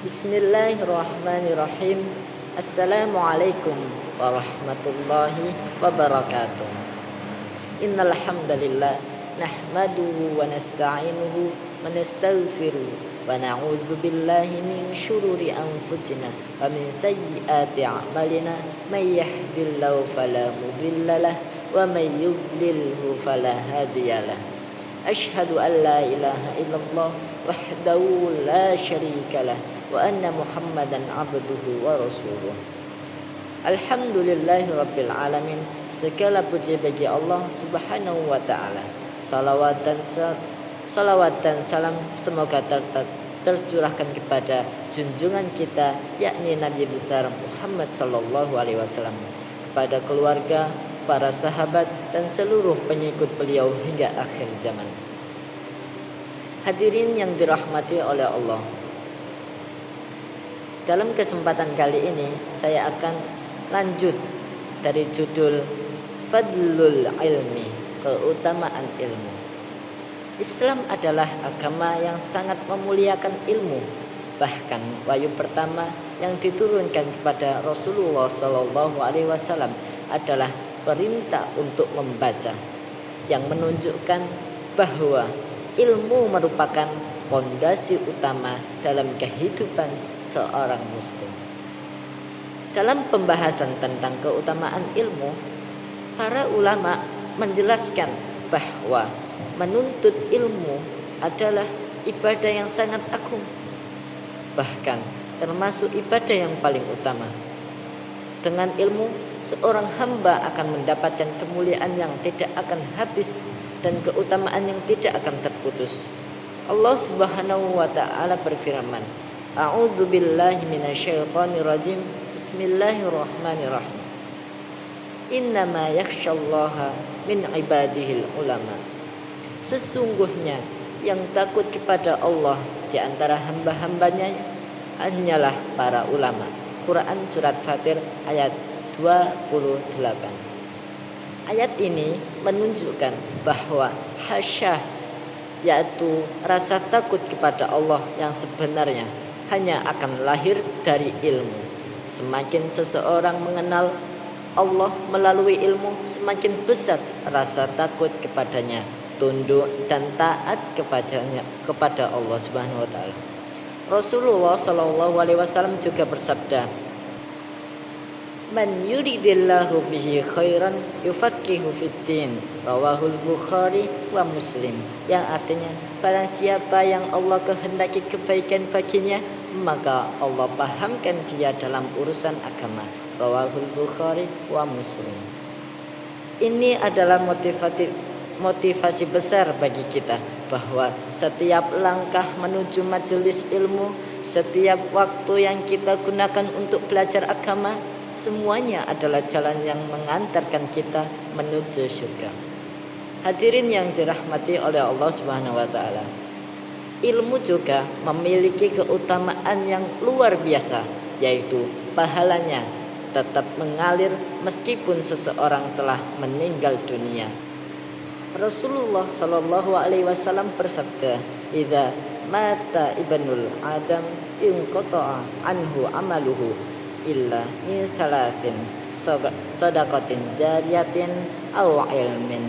Bismillahirrahmanirrahim. Assalamualaikum warahmatullahi wabarakatuh. Innal hamdalillah nahmaduhu wa nasta'inuhu wa nastaghfiruh wa na'udzu billahi min syururi anfusina wa min sayyiati a'malina may yahdihillahu fala mudhillalah wa may yudlilhu fala hadiyalah. Asyhadu an la ilaha illallah wahdahu la syarikalah wa anna Muhammadan abduhu wa rasuluh. Alhamdulillahi rabbil alamin. Segala puji bagi Allah subhanahu wa ta'ala. Salawat dan salam semoga tercurahkan kepada junjungan kita, yakni Nabi besar Muhammad sallallahu alaihi wasallam, kepada keluarga, para sahabat dan seluruh pengikut beliau hingga akhir zaman. Hadirin yang dirahmati oleh Allah, dalam kesempatan kali ini saya akan lanjut dari judul Fadlul Ilmi, keutamaan ilmu. Islam adalah agama yang sangat memuliakan ilmu. Bahkan wahyu pertama yang diturunkan kepada Rasulullah sallallahu alaihi wasallam adalah perintah untuk membaca, yang menunjukkan bahwa ilmu merupakan pondasi utama dalam kehidupan seorang muslim. Dalam pembahasan tentang keutamaan ilmu, para ulama menjelaskan bahwa menuntut ilmu adalah ibadah yang sangat agung, bahkan termasuk ibadah yang paling utama. Dengan ilmu, seorang hamba akan mendapatkan kemuliaan yang tidak akan habis dan keutamaan yang tidak akan terputus. Allah Subhanahu wa ta'ala berfirman, A'udzu billahi minasyaitonir rajim. Bismillahirrahmanirrahim. Innama yakhsyallaha min ibadihil ulama. Sesungguhnya yang takut kepada Allah di antara hamba-hambanya hanyalah para ulama. Quran surat Fatir ayat 28. Ayat ini menunjukkan bahwa hasyah, yaitu rasa takut kepada Allah yang sebenarnya, hanya akan lahir dari ilmu. Semakin seseorang mengenal Allah melalui ilmu, semakin besar rasa takut kepadanya, tunduk dan taat kepada Allah Subhanahu wa taala. Rasulullah sallallahu alaihi wasallam juga bersabda, Man yuridillahu bihi khairan yufaqihu fiddin. Rawahul Bukhari wa Muslim. Yang artinya, barang siapa yang Allah kehendaki kebaikan baginya, maka Allah pahamkan dia dalam urusan agama. Rawahul Bukhari wa Muslim. Ini adalah motivasi besar bagi kita, bahwa setiap langkah menuju majelis ilmu, setiap waktu yang kita gunakan untuk belajar agama, semuanya adalah jalan yang mengantarkan kita menuju surga. Hadirin yang dirahmati oleh Allah Subhanahu wa taala, ilmu juga memiliki keutamaan yang luar biasa, yaitu pahalanya tetap mengalir meskipun seseorang telah meninggal dunia. Rasulullah sallallahu alaihi wasallam bersabda, "Idza mata ibnul Adam inqata'a anhu amaluhu illa min thalathin sadaqatin jariyatin aw ilmin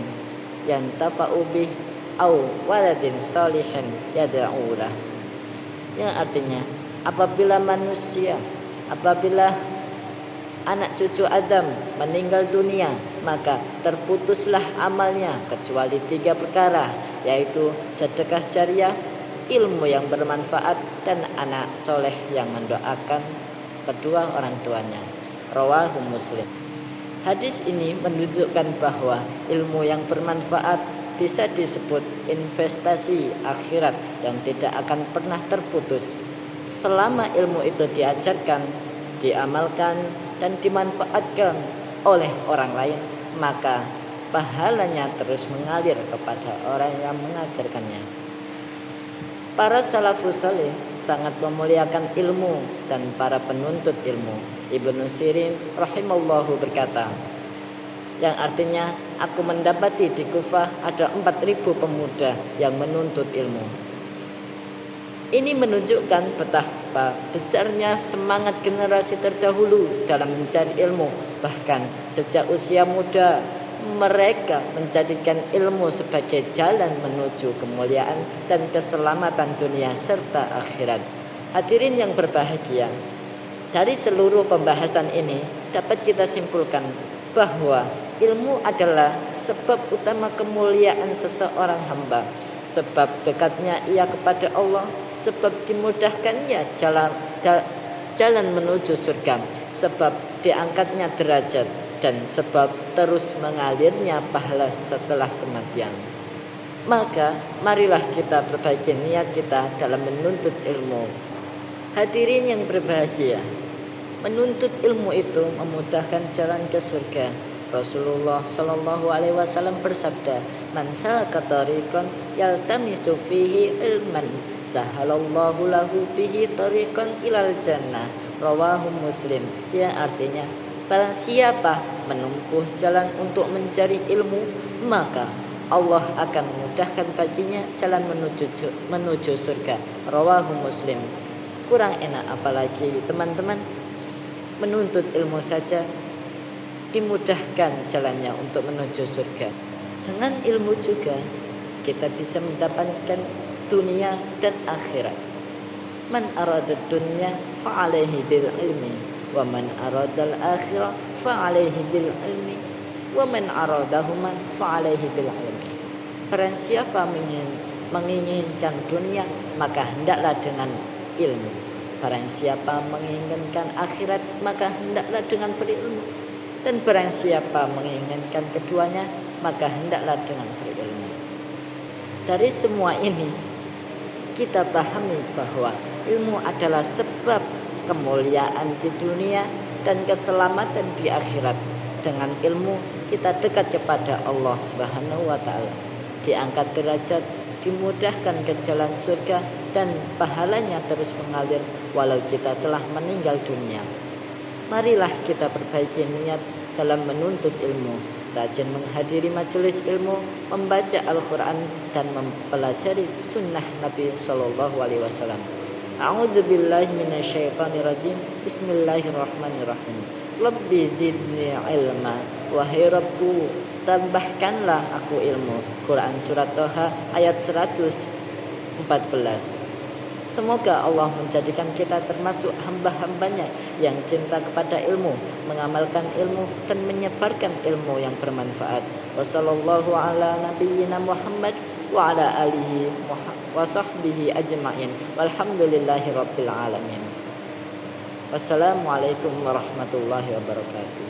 yantafa'u bih aw waladin salihin yad'u lah." Yang artinya, apabila anak cucu Adam meninggal dunia, maka terputuslah amalnya kecuali 3 perkara, yaitu sedekah jariah, ilmu yang bermanfaat, dan anak soleh yang mendoakan kedua orang tuanya. Rawahu Muslim. Hadis ini menunjukkan bahwa ilmu yang bermanfaat bisa disebut investasi akhirat yang tidak akan pernah terputus. Selama ilmu itu diajarkan, diamalkan, dan dimanfaatkan oleh orang lain, maka pahalanya terus mengalir kepada orang yang mengajarkannya. Para salafus saleh sangat memuliakan ilmu dan para penuntut ilmu. Ibnu Sirin rahimallahu berkata, yang artinya, aku mendapati di Kufah ada 4.000 pemuda yang menuntut ilmu. Ini menunjukkan betapa besarnya semangat generasi terdahulu dalam mencari ilmu. Bahkan sejak usia muda mereka menjadikan ilmu sebagai jalan menuju kemuliaan dan keselamatan dunia serta akhirat. Hadirin yang berbahagia, dari seluruh pembahasan ini dapat kita simpulkan bahwa ilmu adalah sebab utama kemuliaan seseorang hamba, sebab dekatnya ia kepada Allah, sebab dimudahkannya jalan menuju surga, sebab diangkatnya derajat, dan sebab terus mengalirnya pahala setelah kematian. Maka marilah kita perbaiki niat kita dalam menuntut ilmu. Hadirin yang berbahagia, menuntut ilmu itu memudahkan jalan ke surga. Rasulullah Shallallahu Alaihi Wasallam bersabda, "Man salaka tariqan yaltamisu fihi ilman, sahalallahu lahu bihi tariqan ilal jannah." Rawahu Muslim. Yang artinya, barang siapa menempuh jalan untuk mencari ilmu, maka Allah akan memudahkan baginya jalan menuju surga. Rawahu Muslim. Kurang enak apalagi teman-teman, menuntut ilmu saja dimudahkan jalannya untuk menuju surga. Dengan ilmu juga kita bisa mendapatkan dunia dan akhirat. Man arada dunya fa'alaihi bil ilmi, wa man arada al akhirah fa'alaihi bil ilmi, wa man aradahuma fa'alaihi bil ilmi. Barang siapa menginginkan dunia, maka hendaklah dengan ilmu. Barang siapa menginginkan akhirat, maka hendaklah dengan berilmu. Dan barang siapa menginginkan keduanya, maka hendaklah dengan berilmu. Dari semua ini kita pahami bahwa ilmu adalah sebab kemuliaan di dunia dan keselamatan di akhirat. Dengan ilmu kita dekat kepada Allah Subhanahu wa taala, diangkat derajat, dimudahkan ke jalan surga, dan pahalanya terus mengalir walau kita telah meninggal dunia. Marilah kita perbaiki niat dalam menuntut ilmu, rajin menghadiri majelis ilmu, membaca Al-Quran, dan mempelajari sunnah Nabi Sallallahu Alaihi Wasallam. A'udzubillahi minasyaitonirrajim. Bismillahirrahmanirrahim. Rabbi zidni ilma. Wahai Rabbku, tambahkanlah aku ilmu. Quran Surat Toha ayat 114. Semoga Allah menjadikan kita termasuk hamba-hambanya yang cinta kepada ilmu, mengamalkan ilmu, dan menyebarkan ilmu yang bermanfaat. Wassallallahu ala nabiyyina Muhammad wa ala alihi wa sahbihi ajma'in. Walhamdulillahi rabbil alamin. Wassalamualaikum warahmatullahi wabarakatuh.